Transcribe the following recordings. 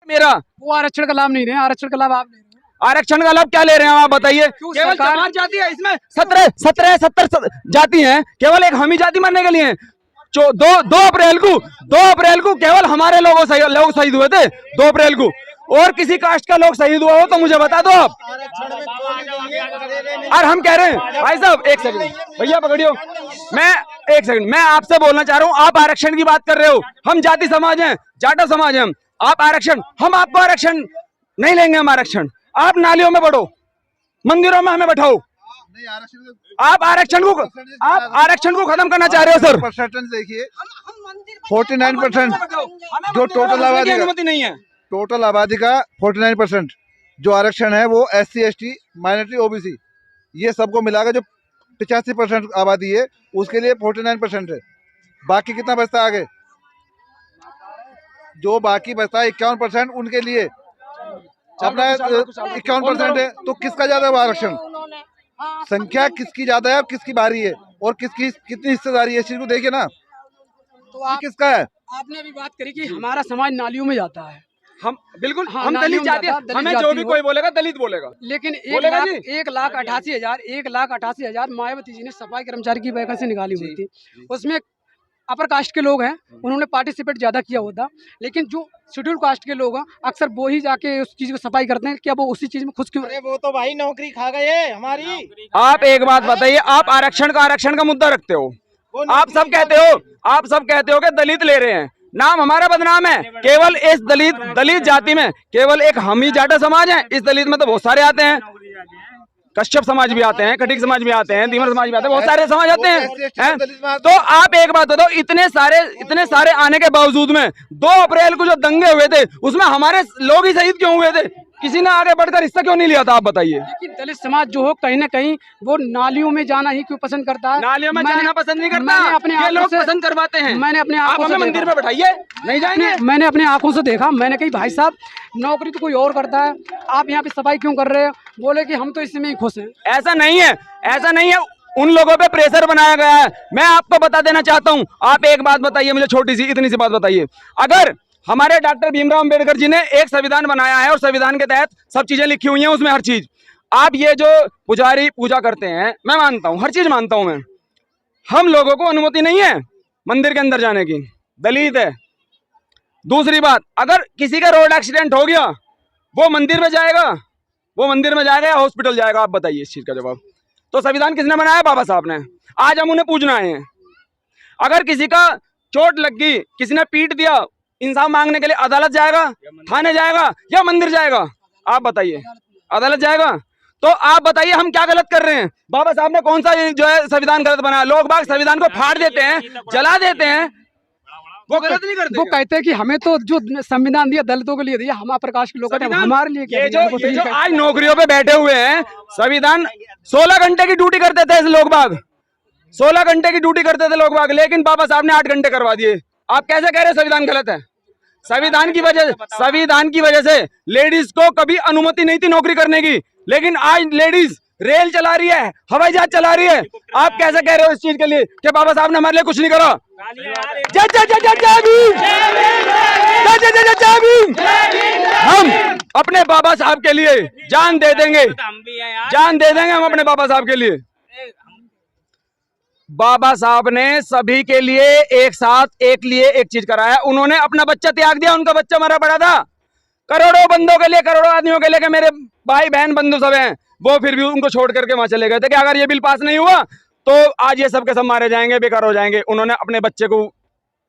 मेरा वो आरक्षण का लाभ नहीं रहे, आरक्षण का लाभ आप ले रहे हैं। आरक्षण का लाभ क्या ले रहे हैं आप बताइए? केवल समाज जाति है इसमें, 70 जाति हैं, केवल एक हम ही जाति मरने के लिए। 2 अप्रैल को केवल हमारे लोग शहीद हुए थे 2 अप्रैल को, और किसी कास्ट का लोग शहीद हुआ हो तो मुझे बता दो आप। और हम कह रहे हैं भाई साहब, एक सेकंड भैया पकड़ियो, मैं आपसे बोलना चाह रहा हूँ, आप आरक्षण की बात कर रहे हो, हम जाति समाज हैं, जाटा समाज हैं, आप आरक्षण, हम आपको आरक्षण नहीं लेंगे, हम आरक्षण, आप नालियों में बढ़ो, मंदिरों में हमें बैठाओ। आप आरक्षण को खत्म करना चाह रहे हो सर। परसेंटेज देखिए 49% जो टोटल आबादी का अनुमति नहीं है, टोटल आबादी का 49% जो आरक्षण है वो SC ST माइनॉरिटी OBC ये सबको मिलाकर जो 85% आबादी है उसके लिए 49% है। बाकी कितना बचता है आगे? जो बाकी बचता है 51% उनके लिए अपना 51% है। तो किसका ज्यादा है आरक्षण? संख्या किसकी ज्यादा है और किसकी भारी है और किसकी कितनी हिस्सेदारी है, इस चीज को देखिए ना। तो आप किसका है? आपने अभी बात करी कि हमारा समाज नालियों में जाता है, हम बिल्कुल हाँ, हम दलित जाति हैं, हमें जो भी कोई बोलेगा दलित बोलेगा, लेकिन बोलेगा जी। 1,88,000 मायावती जी ने सफाई कर्मचारी की वैकेंसी निकाली हुई थी, उसमें अपर कास्ट के लोग हैं, उन्होंने पार्टिसिपेट ज्यादा किया होता, लेकिन जो शेड्यूल कास्ट के लोग हैं अक्सर वो ही जाके उस चीज को सफाई करते हैं, क्या वो उसी चीज में खुश क्यों? अरे वो तो भाई नौकरी खा गए हमारी। आप एक बात बताइए, आप आरक्षण का मुद्दा रखते हो, आप सब कहते हो कि दलित ले रहे हैं, नाम हमारा बदनाम है। केवल इस दलित जाति में केवल एक हम ही जाटा समाज है, इस दलित में तो बहुत सारे आते हैं, कश्यप समाज भी आते हैं, कटिक समाज भी आते हैं, धीमर समाज भी आते हैं, बहुत सारे समाज आते हैं। तो आप एक बात बताओ, इतने सारे आने के बावजूद में 2 अप्रैल को जो दंगे हुए थे उसमें हमारे लोग ही शहीद क्यों हुए थे? किसी ने आगे बढ़कर हिस्सा क्यों नहीं लिया था? आप बताइए। लेकिन दलित समाज जो हो कहीं ना कहीं वो नालियों में जाना ही क्यों पसंद करता है? नालियों में जाना पसंद नहीं करता, ये लोग पसंद करवाते हैं। मैंने अपने आंखों से मंदिर में बैठाइए, नहीं जाएंगे। मैंने अपने आंखों से देखा, मैंने कही भाई साहब नौकरी तो कोई और करता है, आप यहाँ पे सफाई क्यों कर रहे हैं? बोले कि हम तो इसमें ही खुश हैं। ऐसा नहीं है, उन लोगों पे प्रेशर बनाया गया है। मैं आपको बता देना चाहता हूँ, आप एक बात बताइए मुझे, छोटी सी इतनी सी बात बताइए, अगर हमारे डॉक्टर भीमराव अंबेडकर जी ने एक संविधान बनाया है और संविधान के तहत सब चीजें लिखी हुई हैं, उसमें हर चीज, आप ये जो पुजारी पूजा करते हैं, मैं मानता हूँ, हर चीज मानता हूं मैं, हम लोगों को अनुमति नहीं है मंदिर के अंदर जाने की, दलित है। दूसरी बात, अगर किसी का रोड एक्सीडेंट हो गया वो मंदिर में जाएगा या हॉस्पिटल जाएगा? आप बताइए इस चीज का जवाब। तो संविधान किसने बनाया? बाबा साहब ने। आज हम उन्हें पूजना आए हैं। अगर किसी का चोट लग गई, किसी ने पीट दिया, इंसाफ मांगने के लिए अदालत जाएगा, थाने जाएगा या मंदिर जाएगा? आप बताइए। अदालत जाएगा। तो आप बताइए हम क्या गलत कर रहे हैं? बाबा साहब ने कौन सा जो है संविधान गलत बनाया? लोग बाग संविधान को फाड़ देते हैं, जला देते हैं, वो गलत नहीं करते। वो कहते हैं कि हमें तो जो संविधान दिया दलितों के लिए दिया, हम प्रकाश के लोग हमारे लिए क्या? ये जो आज नौकरियों पे बैठे हुए हैं, संविधान 16 घंटे की ड्यूटी करते थे लोग बाग, 16 घंटे की ड्यूटी करते थे लोग बाग, लेकिन बाबा साहब ने 8 घंटे करवा दिए। आप कैसे कह रहे हैं संविधान गलत है? संविधान की वजह से लेडीज को कभी अनुमति नहीं थी नौकरी करने की, लेकिन आज लेडीज रेल चला रही है, हवाई जहाज चला रही है। आप कैसे कह रहे हो इस चीज के लिए कि बाबा साहब ने हमारे लिए कुछ नहीं करा? जय जय जय जय भीम, जय जय जय जय भीम। हम अपने बाबा साहब के लिए जान दे देंगे, हम अपने बाबा साहब के लिए। बाबा साहब ने सभी के लिए एक साथ एक चीज कराया, उन्होंने अपना बच्चा त्याग दिया, उनका बच्चा मरा पड़ा था करोड़ों बंदों के लिए, करोड़ों आदमियों के लिए, कि मेरे भाई बहन बंधु सब हैं, वो फिर भी उनको छोड़ करके वहां चले गए थे कि अगर ये बिल पास नहीं हुआ तो आज ये सब के सब मारे जाएंगे, बेकार हो जाएंगे। उन्होंने अपने बच्चे को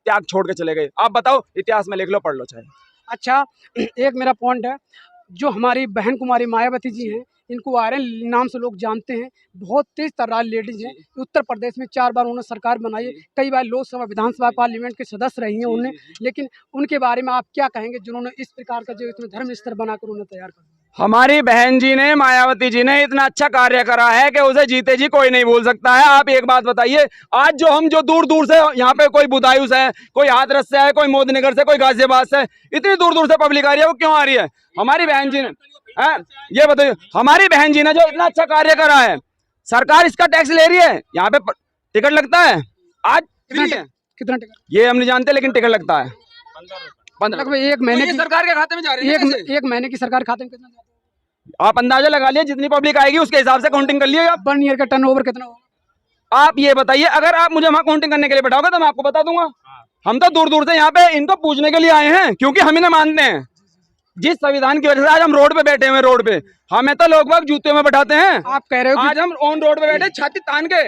त्याग छोड़ के चले गए। आप बताओ, इतिहास में लिख लो, पढ़ लो चाहे। अच्छा, एक मेरा पॉइंट है, जो हमारी बहन कुमारी मायावती जी हैं, इनको आयरन नाम से लोग जानते हैं, बहुत तेज तर्रार लेडीज हैं। उत्तर प्रदेश में 4 बार उन्होंने सरकार बनाई है, कई बार लोकसभा विधानसभा पार्लियामेंट के सदस्य रही हैं उन्हें, लेकिन उनके बारे में आप क्या कहेंगे जिन्होंने इस प्रकार का जो इतना धर्म स्तर बनाकर उन्हें तैयार कर दिया? हमारी बहन जी ने, मायावती जी ने इतना अच्छा कार्य करा है कि उसे जीते जी कोई नहीं भूल सकता है। आप एक बात बताइए, आज जो दूर दूर से यहाँ पे, कोई बुदायूं से है, कोई हाथरस से है, कोई मोदनगर से, कोई गाजियाबाद से, इतनी दूर दूर से पब्लिक आ रही है, वो क्यों आ रही है? हमारी बहन जी ने, ये बताइए, हमारी बहन जी ने जो इतना अच्छा कार्य करा है, सरकार इसका टैक्स ले रही है, यहाँ पे टिकट लगता है, आज कितना टिकट, ये हम नहीं जानते, लेकिन टिकट लगता है 15 लगभग एक महीने ये की सरकार के खाते में जा रही है कैसे? एक महीने की सरकार खाते में कितना जाता आप अंदाजा लगा लिए, जितनी पब्लिक आएगी उसके हिसाब से काउंटिंग कर लिए आप। है? 1 ईयर का टर्नओवर कितना होगा? आप ये बताइए, अगर आप मुझे वहां काउंटिंग करने के लिए बैठाओगे तो मैं आपको बता दूंगा। हम तो दूर दूर से यहाँ पे इनको पूछने के लिए आए हैं, क्योंकि हम इन्हें मानते हैं। जिस संविधान की वजह से आज हम रोड पे बैठे हुए, रोड पे हमें तो लोग बाग जूते में बैठाते हैं। आप कह रहे हो कि आज हम ऑन रोड पे बैठे छाती तान के।